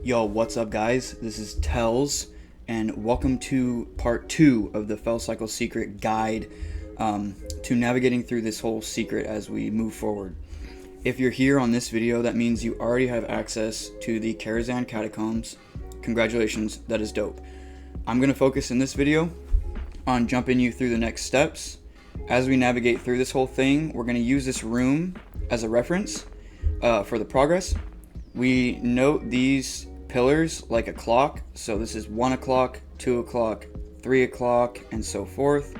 Yo, what's up guys? This is Tellz, and welcome to part 2 of the Felcycle Secret guide to navigating through this whole secret as we move forward. If you're here on this video, that means you already have access to the Karazhan Catacombs. Congratulations, that is dope. I'm going to focus in this video on jumping you through the next steps. As we navigate through this whole thing, we're going to use this room as a reference for the progress. We note these pillars like a clock, so this is 1 o'clock, 2 o'clock, 3 o'clock, and so forth.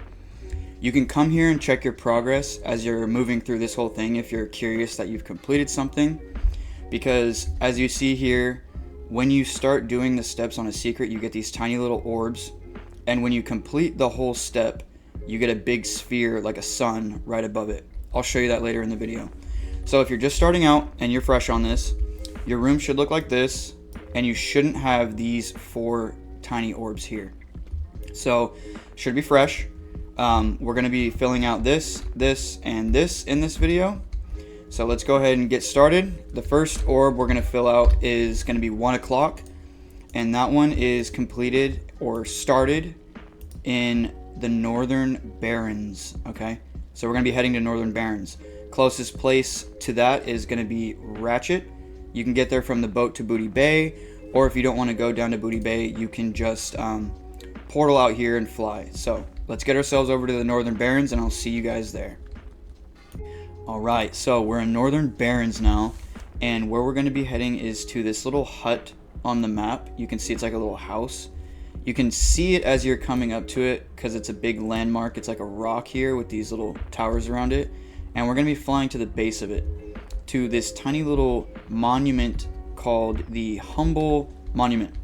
You can come here and check your progress as you're moving through this whole thing if you're curious that you've completed something, because as you see here, when you start doing the steps on a secret, you get these tiny little orbs, and when you complete the whole step, you get a big sphere like a sun right above it. I'll show you that later in the video. So if you're just starting out and you're fresh on this, your room should look like this, and you shouldn't have these 4 tiny orbs here. So should be fresh. We're going to be filling out this, and this in this video. So let's go ahead and get started. The first orb we're going to fill out is going to be 1 o'clock, and that one is completed or started in the Northern Barrens. Okay, so we're going to be heading to Northern Barrens. Closest place to that is going to be Ratchet. You can get there from the boat to Booty Bay, or if you don't want to go down to Booty Bay, you can just portal out here and fly. So let's get ourselves over to the Northern Barrens, and I'll see you guys there. Alright, so we're in Northern Barrens now, and where we're going to be heading is to this little hut on the map. You can see it's like a little house. You can see it as you're coming up to it because it's a big landmark. It's like a rock here with these little towers around it, and we're going to be flying to the base of it, to this tiny little monument called the Humble Monument.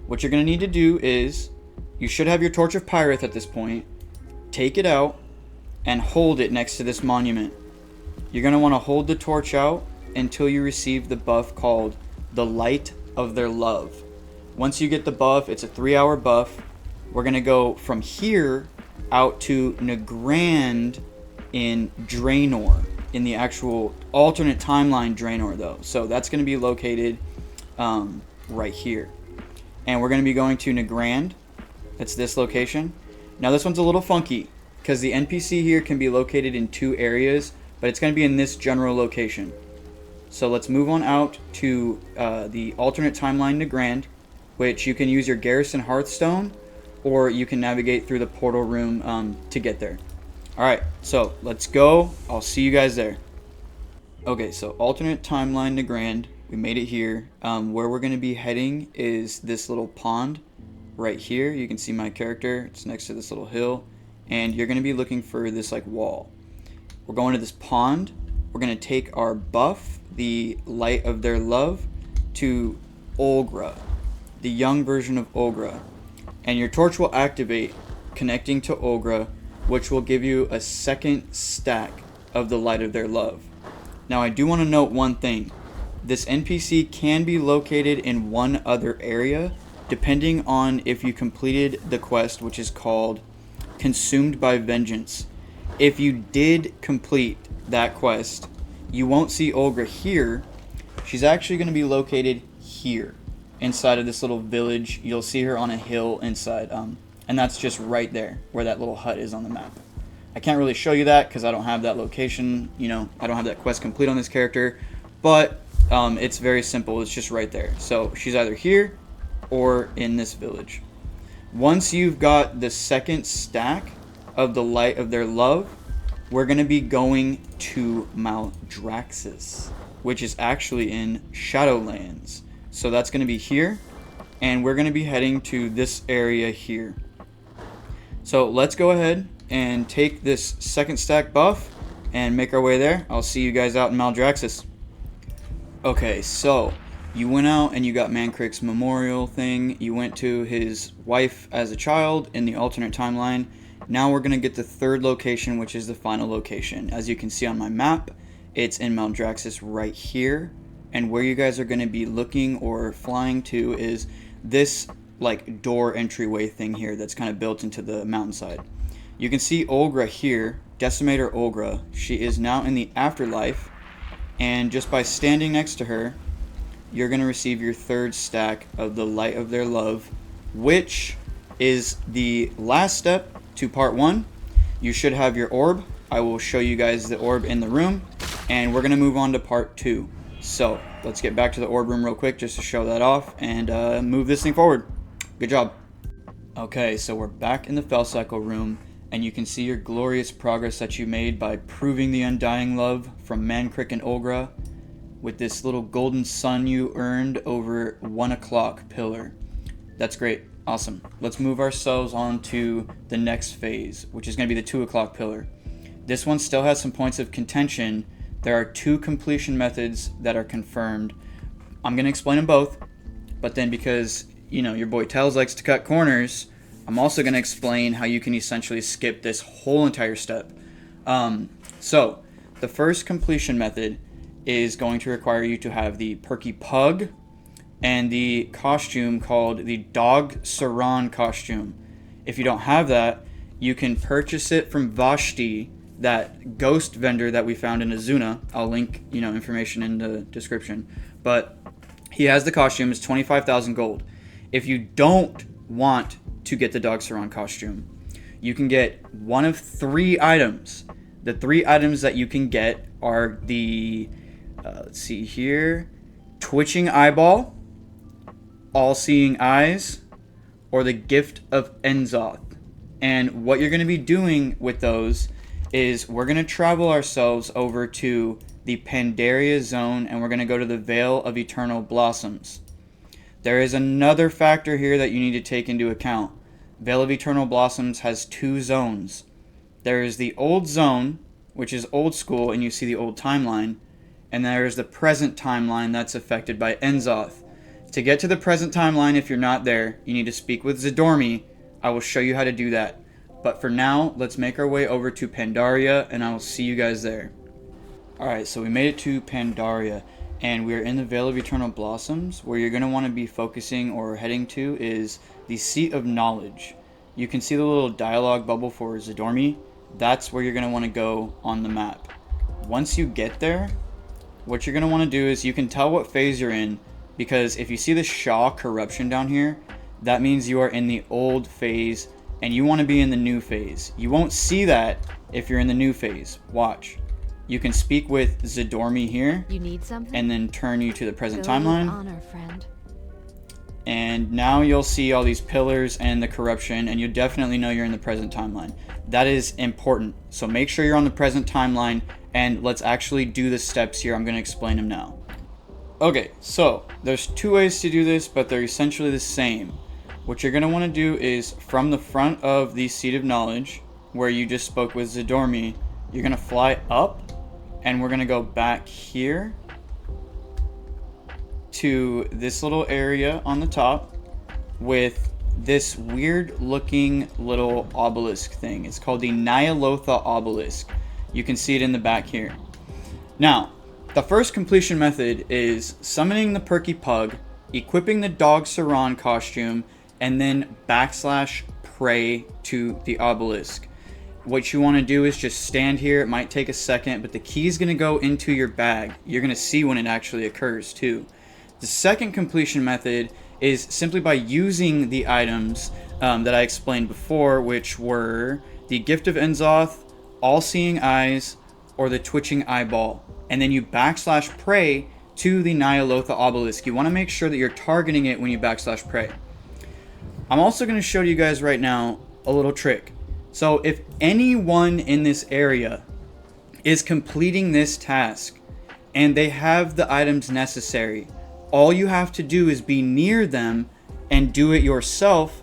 What you're going to need to do is, you should have your Torch of Pyrith at this point. Take it out and hold it next to this monument. You're going to want to hold the torch out until you receive the buff called the Light of Their Love. Once you get the buff, it's a 3-hour buff. We're going to go from here out to Nagrand in Draenor, in the actual alternate timeline Draenor though. So that's going to be located right here. And we're going to be going to Nagrand. It's this location. Now this one's a little funky because the NPC here can be located in 2 areas, but it's going to be in this general location. So let's move on out to the alternate timeline Nagrand, which you can use your Garrison Hearthstone, or you can navigate through the portal room to get there. Alright, so let's go. I'll see you guys there. Okay, so alternate timeline Nagrand. We made it here. Where we're going to be heading is this little pond right here. You can see my character. It's next to this little hill. And you're going to be looking for this like wall. We're going to this pond. We're going to take our buff, the Light of Their Love, to Olgra, the young version of Olgra. And your torch will activate, connecting to Olgra, which will give you a second stack of the Light of Their Love. Now I do want to note one thing. This NPC can be located in one other area, depending on if you completed the quest, which is called Consumed by Vengeance. If you did complete that quest, you won't see Olgra here. She's actually going to be located here, inside of this little village. You'll see her on a hill inside, and that's just right there where that little hut is on the map. I can't really show you that because I don't have that location, you know, I don't have that quest complete on this character, but it's very simple. It's just right there. So she's either here or in this village. Once you've got the second stack of the Light of Their Love, we're going to be going to Maldraxxus, which is actually in Shadowlands. So that's going to be here, and we're going to be heading to this area here. So let's go ahead and take this second stack buff and make our way there. I'll see you guys out in Maldraxxus. Okay, so you went out and you got Mancrick's memorial thing. You went to his wife as a child in the alternate timeline. Now we're going to get the third location, which is the final location. As you can see on my map, it's in Maldraxxus right here. And where you guys are going to be looking or flying to is this like door entryway thing here that's kind of built into the mountainside. You can see Olgra here, Decimator Olgra. She is now in the afterlife, and just by standing next to her, you're going to receive your 3rd stack of the Light of Their Love, which is the last step to part 1. You should have your orb. I will show you guys the orb in the room, and we're going to move on to part 2. So let's get back to the orb room real quick just to show that off and move this thing forward. Good job. Okay, so we're back in the Felcycle room, and you can see your glorious progress that you made by proving the undying love from Mancrick and Olgra with this little golden sun you earned over 1 o'clock pillar. That's great. Awesome. Let's move ourselves on to the next phase, which is going to be the 2 o'clock pillar. This one still has some points of contention. There are 2 completion methods that are confirmed. I'm going to explain them both, but then because, you know, your boy Tellz likes to cut corners, I'm also going to explain how you can essentially skip this whole entire step. So, the first completion method is going to require you to have the Perky Pug and the costume called the Dog Saran costume. If you don't have that, you can purchase it from Vashti, that ghost vendor that we found in Azuna. I'll link, you know, information in the description. But he has the costume. It's 25,000 gold. If you don't want to get the Dog Saran costume, you can get one of 3 items. The 3 items that you can get are the, let's see here, Twitching Eyeball, All-Seeing Eyes, or the Gift of Enzoth. And what you're going to be doing with those is we're going to travel ourselves over to the Pandaria zone, and we're going to go to the Vale of Eternal Blossoms. There is another factor here that you need to take into account. Vale of Eternal Blossoms has 2 zones. There is the old zone, which is old school, and you see the old timeline, and there is the present timeline that's affected by Enzoth. To get to the present timeline, if you're not there, you need to speak with Zadormi. I will show you how to do that. But for now, let's make our way over to Pandaria, and I will see you guys there. Alright, so we made it to Pandaria, and we're in the Vale of Eternal Blossoms. Where you're going to want to be focusing or heading to is the Seat of Knowledge. You can see the little dialogue bubble for Zadormi. That's where you're going to want to go on the map. Once you get there, what you're going to want to do is you can tell what phase you're in, because if you see the Shaw corruption down here, that means you are in the old phase and you want to be in the new phase. You won't see that if you're in the new phase. Watch. You can speak with Zadormi here. You need something? And then turn you to the present Go with timeline. honor, friend. And now you'll see all these pillars and the corruption, and you definitely know you're in the present timeline. That is important. So make sure you're on the present timeline, and let's actually do the steps here. I'm going to explain them now. Okay, so there's 2 ways to do this, but they're essentially the same. What you're going to want to do is from the front of the Seat of Knowledge, where you just spoke with Zadormi, you're going to fly up, and we're going to go back here to this little area on the top with this weird looking little obelisk thing. It's called the Nyalotha obelisk. You can see it in the back here. Now, the first completion method is summoning the Perky Pug, equipping the Dog Saran costume, and then /pray to the obelisk. What you want to do is just stand here. It might take a second, but the key is going to go into your bag. You're going to see when it actually occurs too. The second completion method is simply by using the items that I explained before, which were the Gift of Enzoth, All-Seeing Eyes, or the Twitching Eyeball. And then you /pray to the Nyalotha obelisk. You want to make sure that you're targeting it when you /pray. I'm also going to show you guys right now a little trick. So if anyone in this area is completing this task and they have the items necessary, all you have to do is be near them and do it yourself,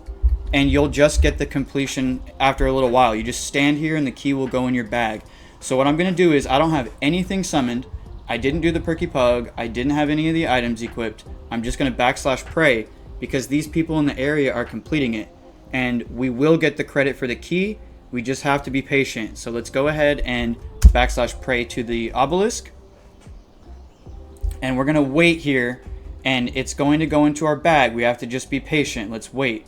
and you'll just get the completion after a little while. You just stand here and the key will go in your bag. So what I'm going to do is, I don't have anything summoned. I didn't do the Perky Pug. I didn't have any of the items equipped. I'm just going to /pray because these people in the area are completing it. And we will get the credit for the key. We just have to be patient. So let's go ahead and /pray to the obelisk. And we're going to wait here. And it's going to go into our bag. We have to just be patient. Let's wait.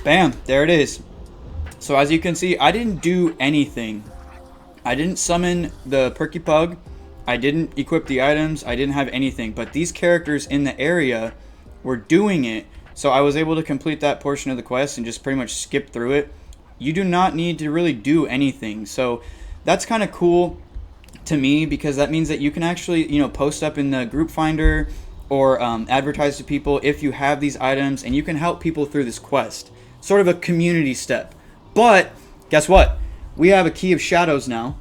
Bam, there it is. So as you can see, I didn't do anything. I didn't summon the Perky Pug. I didn't equip the items. I didn't have anything. But these characters in the area were doing it. So I was able to complete that portion of the quest and just pretty much skip through it. You do not need to really do anything. So that's kind of cool to me, because that means that you can actually, you know, post up in the group finder or advertise to people if you have these items, and you can help people through this quest. Sort of a community step. But guess what? We have a Key of Shadows now,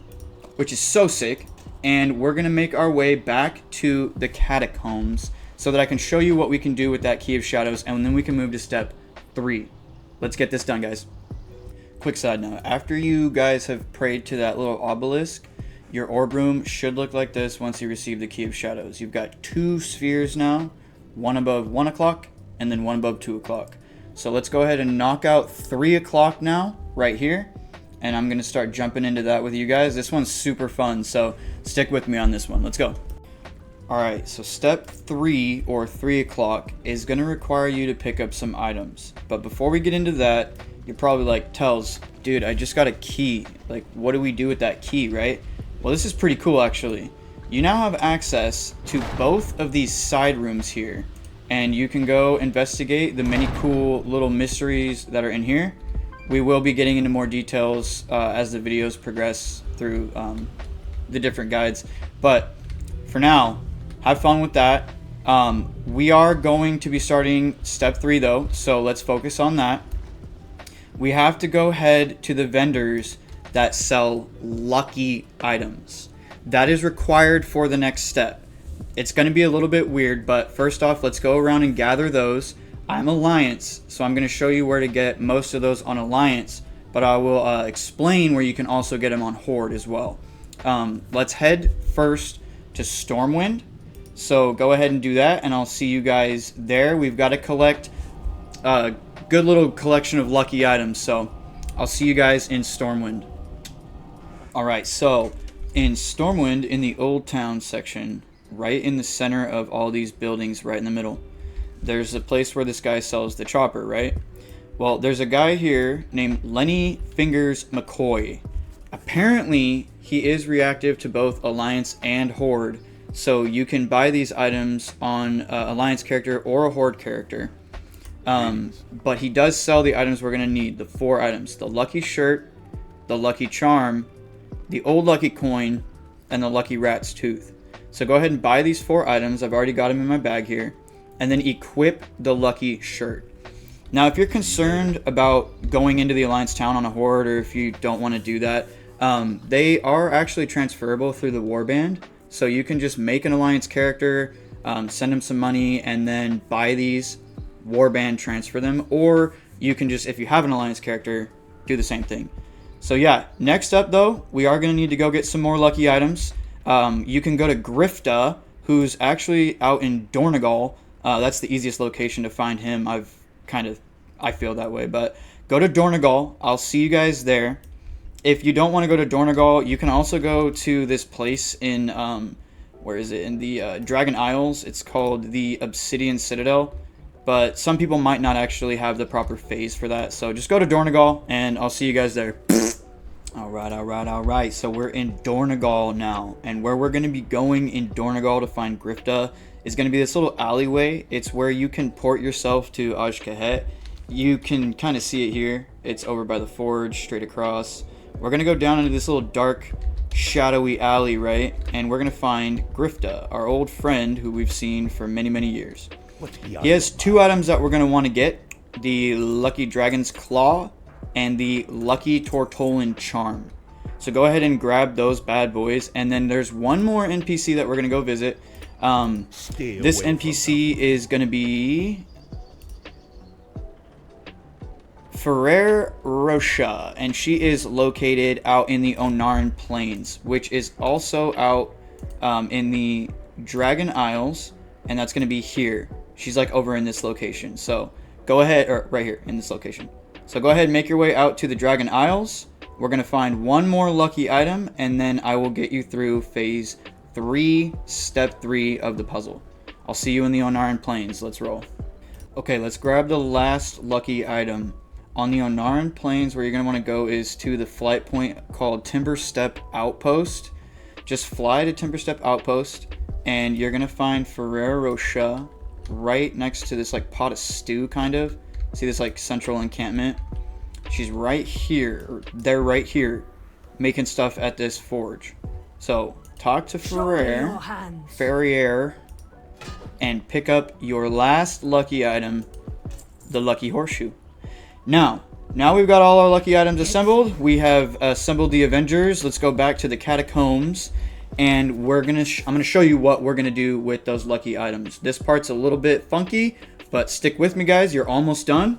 which is so sick, and we're going to make our way back to the Catacombs so that I can show you what we can do with that Key of Shadows, and then we can move to step 3. Let's get this done, guys. Quick side note, after you guys have prayed to that little obelisk, your orb room should look like this once you receive the Key of Shadows. You've got 2 spheres now, one above 1 o'clock, and then one above 2 o'clock. So let's go ahead and knock out 3 o'clock now, right here. And I'm going to start jumping into that with you guys. This one's super fun, so stick with me on this one. Let's go. Alright, so step 3, or 3 o'clock, is going to require you to pick up some items. But before we get into that, you're probably like, Tellz, dude, I just got a key. Like, what do we do with that key, right? Well, this is pretty cool, actually. You now have access to both of these side rooms here, and you can go investigate the many cool little mysteries that are in here. We will be getting into more details as the videos progress through the different guides, but for now, have fun with that. We are going to be starting step 3 though, so let's focus on that. We have to go head to the vendors that sell lucky items. That is required for the next step. It's going to be a little bit weird, but first off, let's go around and gather those. I'm Alliance, so I'm going to show you where to get most of those on Alliance, but I will explain where you can also get them on Horde as well. Let's head first to Stormwind. So go ahead and do that, and I'll see you guys there. We've got to collect a good little collection of lucky items, so I'll see you guys in Stormwind. Alright, so in Stormwind, in the Old Town section, right in the center of all these buildings, right in the middle, there's a place where this guy sells the chopper, right? Well, there's a guy here named Lenny Fingers McCoy. Apparently, he is reactive to both Alliance and Horde, so you can buy these items on an Alliance character or a Horde character. But he does sell the items we're going to need, the 4 items. The Lucky Shirt, the Lucky Charm, the Old Lucky Coin, and the Lucky Rat's Tooth. So go ahead and buy these 4 items. I've already got them in my bag here. And then equip the Lucky Shirt. Now, if you're concerned about going into the Alliance town on a Horde, or if you don't want to do that, they are actually transferable through the Warband. So you can just make an Alliance character, send them some money, and then buy these, Warband transfer them. Or you can just, if you have an Alliance character, do the same thing. So yeah, next up though, we are going to need to go get some more lucky items. You can go to Grifta, who's actually out in Dornegal. That's the easiest location to find him. I feel that way, but go to Dornegal. I'll see you guys there. If you don't want to go to Dornegal, you can also go to this place in, where is it? In the Dragon Isles. It's called the Obsidian Citadel, but some people might not actually have the proper phase for that. So just go to Dornegal, and I'll see you guys there. Alright. So we're in Dornegal now, and where we're going to be going in Dornegal to find Grifta is going to be this little alleyway. It's where you can port yourself to Azj-Kahet. You can kind of see it here. It's over by the forge, straight across. We're going to go down into this little dark, shadowy alley, right? And we're going to find Grifta, our old friend who we've seen for many, many years. He has 2 items that we're going to want to get. The Lucky Dragon's Claw and the Lucky Tortollan Charm. So go ahead and grab those bad boys. And then there's one more NPC that we're going to go visit. This NPC is going to be Ferrer Rocha, and she is located out in the Onaran Plains, which is also out in the Dragon Isles, and that's going to be here. She's like over in this location. So go ahead, or right here in this location. So go ahead and make your way out to the Dragon Isles. We're going to find one more lucky item, and then I will get you through phase 3, step 3 of the puzzle. I'll see you in the Onaran Plains. Let's roll. Okay, let's grab the last lucky item. on the Onaran Plains, where you're going to want to go is to the flight point called Timber Step Outpost. Just fly to Timber Step Outpost, and you're going to find Ferrero Rocher right next to this like pot of stew, kind of. See this like central encampment? She's right here, or they're right here, making stuff at this forge. So talk to Ferrier, and pick up your last lucky item, the Lucky Horseshoe. Now we've got all our lucky items assembled. We have assembled the Avengers. Let's go back to the Catacombs, and I'm gonna show you what we're gonna do with those lucky items. This part's a little bit funky, but stick with me, guys. You're almost done.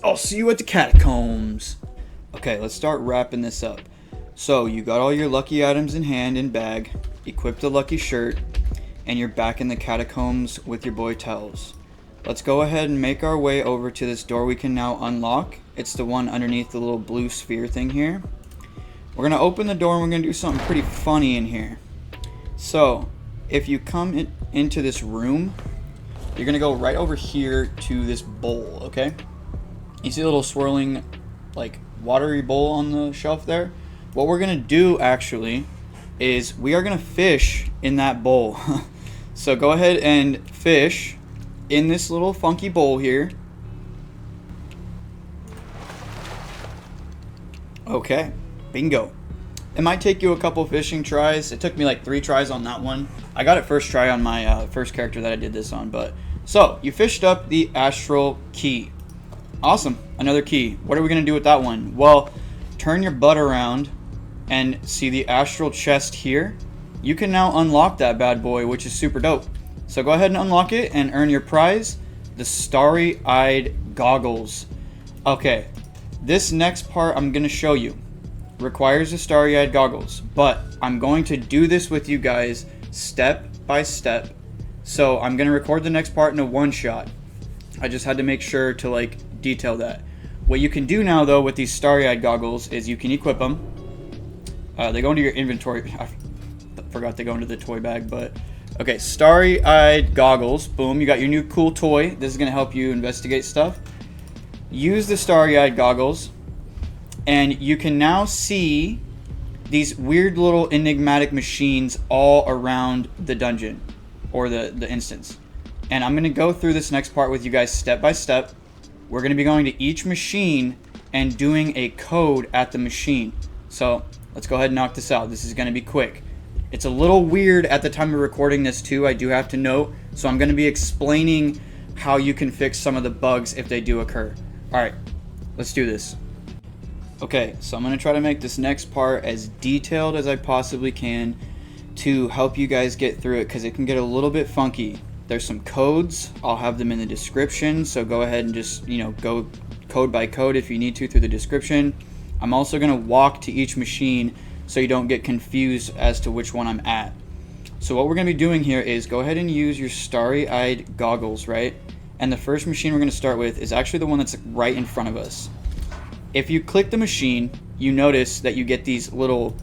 I'll see you at the Catacombs. Okay, let's start wrapping this up. So you got all your lucky items in hand and bag, equipped the lucky shirt, and you're back in the Catacombs with your boy Tellz. Let's go ahead and make our way over to this door we can now unlock. It's the one underneath the little blue sphere thing here. We're going to open the door and we're going to do something pretty funny in here. So, if you come into this room, you're going to go right over here to this bowl, okay? You see a little swirling, like, watery bowl on the shelf there? What we're going to do, actually, is we are going to fish in that bowl. So go ahead and fish in this little funky bowl here. Okay, bingo. It might take you a couple fishing tries. It took me like 3 tries on that one. I got it first try on my first character that I did this on. But so you fished up the astral key. Awesome, another key. What are we gonna do with that one? Well, turn your butt around and see the astral chest here. You can now unlock that bad boy, which is super dope. So go ahead and unlock it and earn your prize, the Starry-Eyed Goggles. Okay, this next part I'm going to show you requires the Starry-Eyed Goggles, but I'm going to do this with you guys step by step. So I'm going to record the next part in a one-shot. I just had to make sure to like detail that. What you can do now though with these Starry-Eyed Goggles is you can equip them. They go into your inventory. I forgot they go into the toy bag, but okay, Starry-Eyed Goggles. Boom, you got your new cool toy. This is going to help you investigate stuff. Use the Starry-Eyed Goggles, and you can now see these weird little enigmatic machines all around the dungeon, or the instance. And I'm going to go through this next part with you guys step by step. We're going to be going to each machine and doing a code at the machine. So let's go ahead and knock this out. This is going to be quick. It's a little weird at the time of recording this too, I do have to note. So I'm going to be explaining how you can fix some of the bugs if they do occur. Alright, let's do this. Okay, so I'm going to try to make this next part as detailed as I possibly can to help you guys get through it, because it can get a little bit funky. There's some codes. I'll have them in the description, so go ahead and just, go code by code if you need to through the description. I'm also going to walk to each machine so you don't get confused as to which one I'm at. So what we're going to be doing here is go ahead and use your Starry-Eyed Goggles, right? And the first machine we're going to start with is actually the one that's right in front of us. If you click the machine, you notice that you get these little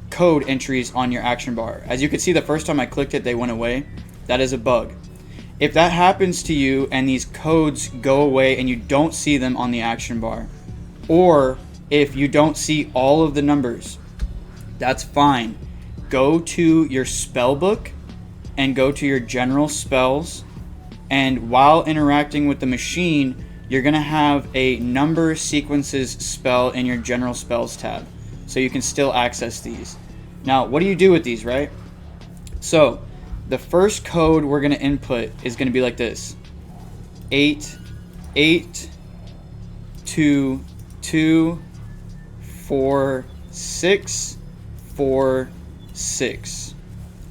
code entries on your action bar. As you can see, the first time I clicked it, they went away. That is a bug. If that happens to you and these codes go away and you don't see them on the action bar, or if you don't see all of the numbers, that's fine. Go to your spell book and go to your general spells, and while interacting with the machine, you're going to have a number sequences spell in your general spells tab, so you can still access these. Now, what do you do with these, right? So the first code we're going to input is going to be like this: 8 8 2 2 4 6 4 6.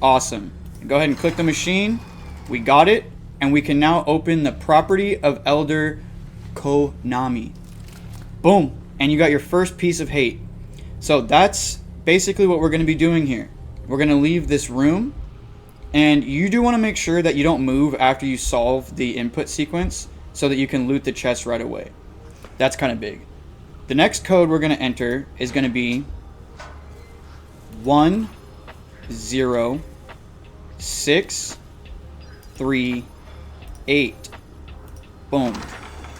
Awesome. Go ahead and click the machine. We got it, and we can now open the property of Elder Konami. Boom, and you got your first piece of hate. So that's basically what we're going to be doing here. We're going to leave this room, and you do want to make sure that you don't move after you solve the input sequence so that you can loot the chest right away. That's kind of big. The next code we're going to enter is going to be 1 0 6 3 8. Boom.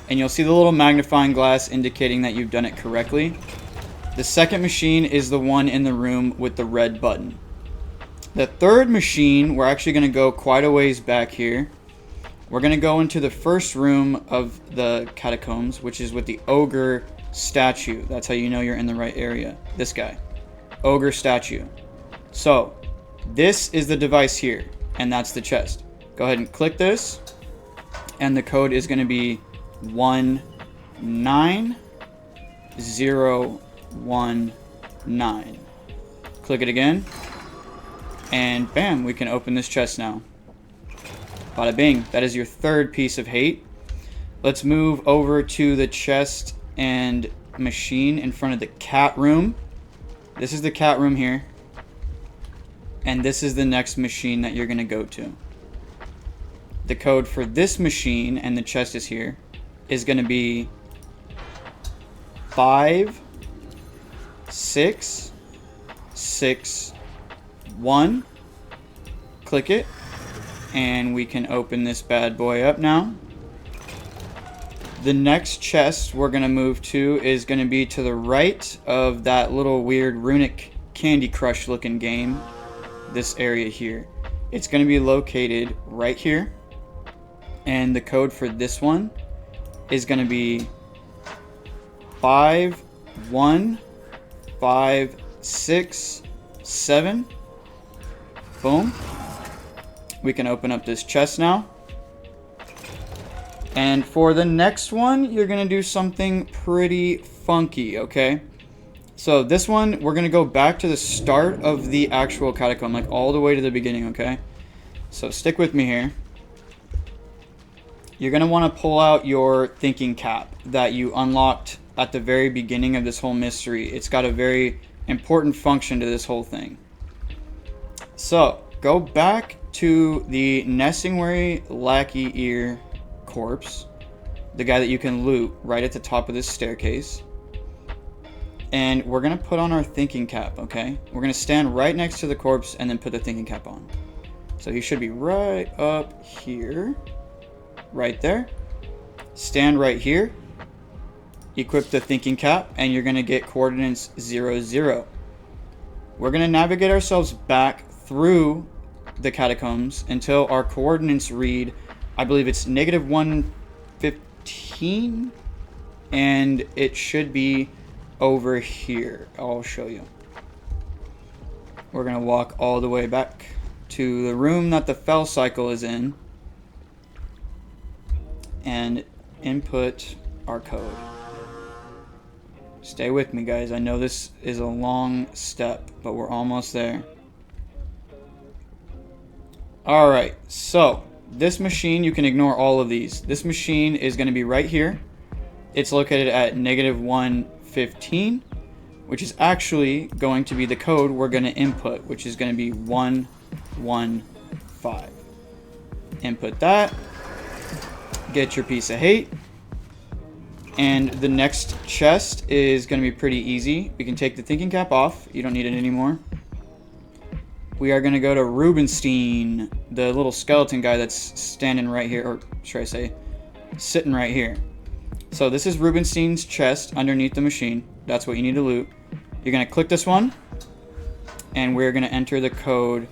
and you'll see the little magnifying glass indicating that you've done it correctly. The second machine is the one in the room with the red button. The third machine, we're actually going to go quite a ways back here. We're going to go into the first room of the catacombs, which is with the ogre statue. That's how you know you're in the right area. This guy. Ogre statue. So, this is the device here, and that's the chest. Go ahead and click this, and the code is going to be 19019. Click it again, and bam, we can open this chest now. Bada bing. That is your third piece of hate. Let's move over to the chest and machine in front of the cat room. This is the cat room here. And this is the next machine that you're going to go to. The code for this machine, and the chest is here, is going to be 5661. Click it. And we can open this bad boy up now. The next chest we're going to move to is going to be to the right of that little weird runic Candy Crush looking game. This area here. It's going to be located right here. And the code for this one is going to be 51567. Boom. We can open up this chest now. And for the next one, you're going to do something pretty funky, okay? So this one, we're going to go back to the start of the actual catacomb, like all the way to the beginning, okay? So stick with me here. You're going to want to pull out your thinking cap that you unlocked at the very beginning of this whole mystery. It's got a very important function to this whole thing. So, go back to the Nessingwary Lackey Ear corpse, the guy that you can loot right at the top of this staircase. And we're going to put on our thinking cap, okay? We're going to stand right next to the corpse and then put the thinking cap on. So he should be right up here. Right there. Stand right here. Equip the thinking cap, and you're going to get coordinates 0, 0. We're going to navigate ourselves back through the catacombs until our coordinates read, I believe it's -115, and it should be over here. I'll show you. We're going to walk all the way back to the room that the Felcycle is in and input our code. Stay with me, guys. I know this is a long step, but we're almost there. Alright, so this machine, you can ignore all of these. This machine is going to be right here. It's located at -115, which is actually going to be the code we're going to input, which is going to be 115. Input that. Get your piece of hate. And the next chest is going to be pretty easy. We can take the thinking cap off. You don't need it anymore. We are going to go to Rubenstein, the little skeleton guy that's standing right here, or should I say, sitting right here. So this is Rubenstein's chest underneath the machine. That's what you need to loot. You're going to click this one, and we're going to enter the code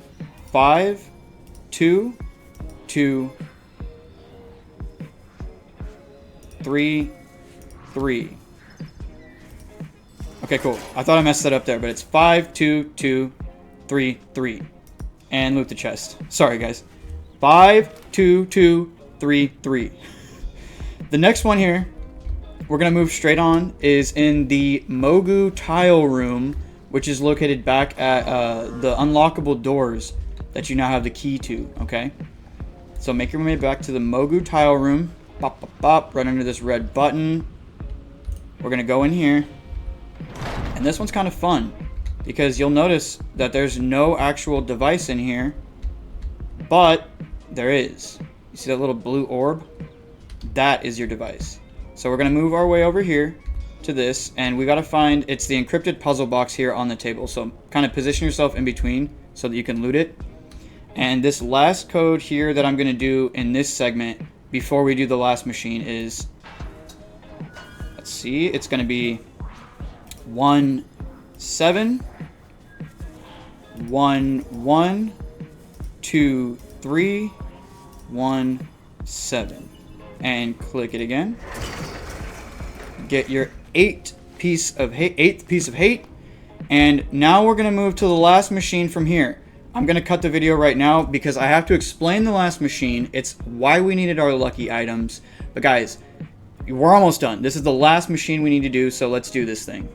52233. Okay, cool. I thought I messed that up there, but it's 52233. And loot the chest. Sorry, guys. 52233. The next one here, we're going to move straight on, is in the Mogu tile room, which is located back at the unlockable doors that you now have the key to, okay? So make your way back to the Mogu tile room. Bop, bop, bop, right under this red button. We're going to go in here. And this one's kind of fun, because you'll notice that there's no actual device in here, but there is. You see that little blue orb? That is your device. So we're going to move our way over here to this, and we got to find, it's the encrypted puzzle box here on the table. So kind of position yourself in between so that you can loot it. And this last code here that I'm going to do in this segment before we do the last machine is let's see, it's going to be 1 7 1 1 2 3 1 7, and click it again. Get your eighth piece of hate, and now we're going to move to the last machine from here. I'm going to cut the video right now because I have to explain the last machine. It's why we needed our lucky items. But guys, we're almost done. This is the last machine we need to do, so let's do this thing.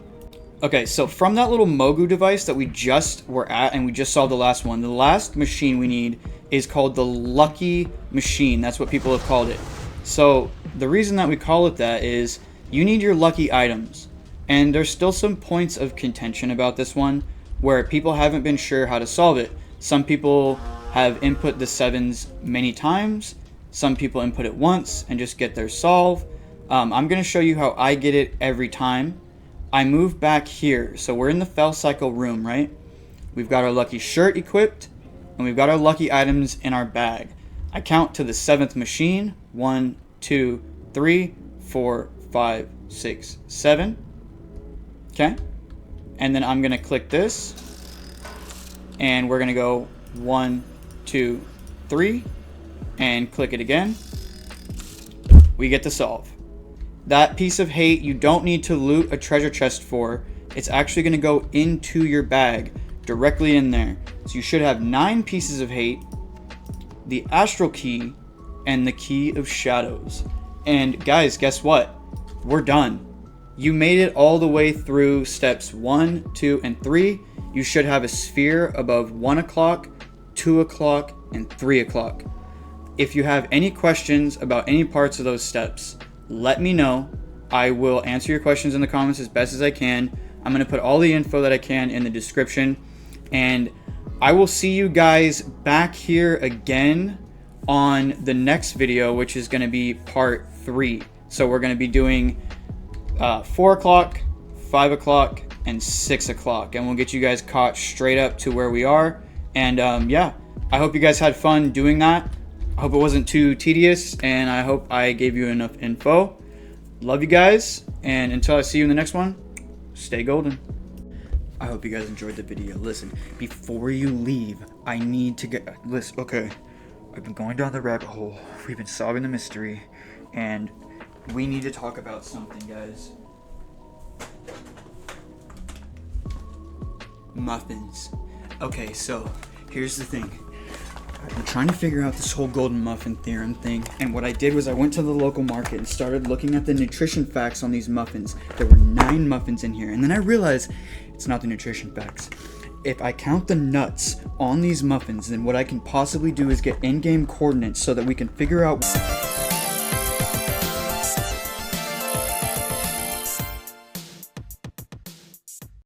Okay, so from that little Mogu device that we just were at, and we just saw the last one, the last machine we need is called the Lucky Machine. That's what people have called it. So the reason that we call it that is you need your lucky items. And there's still some points of contention about this one where people haven't been sure how to solve it. Some people have input the 7s many times. Some people input it once and just get their solve. I'm going to show you how I get it every time. I move back here. So we're in the Felcycle room, right? We've got our lucky shirt equipped, and we've got our lucky items in our bag. I count to the 7th machine. 1, 2, 3, 4, 5, 6, 7. Okay? And then I'm going to click this, and we're going to go 1, 2, 3, and click it again. We get the solve. That piece of hate you don't need to loot a treasure chest for. It's actually going to go into your bag, directly in there. So you should have 9 pieces of hate, the astral key, and the key of shadows. And guys, guess what? We're done. You made it all the way through steps 1, 2, and 3. You should have a sphere above 1 o'clock, 2 o'clock, and 3 o'clock. If you have any questions about any parts of those steps, let me know. I will answer your questions in the comments as best as I can. I'm going to put all the info that I can in the description. And I will see you guys back here again on the next video, which is going to be part 3. So we're going to be doing 4 o'clock, 5 o'clock, and 6 o'clock. And we'll get you guys caught straight up to where we are. And yeah, I hope you guys had fun doing that. I hope it wasn't too tedious, and I hope I gave you enough info. Love you guys, and until I see you in the next one, stay golden. I hope you guys enjoyed the video. Listen, before you leave, I need to get... Listen, okay. I've been going down the rabbit hole. We've been solving the mystery, and we need to talk about something, guys. Muffins. Okay, so here's the thing. I'm trying to figure out this whole golden muffin theorem thing, and what I did was I went to the local market and started looking at the nutrition facts on these muffins. There were 9 muffins in here, and then I realized it's not the nutrition facts. If I count the nuts on these muffins, then what I can possibly do is get in-game coordinates so that we can figure out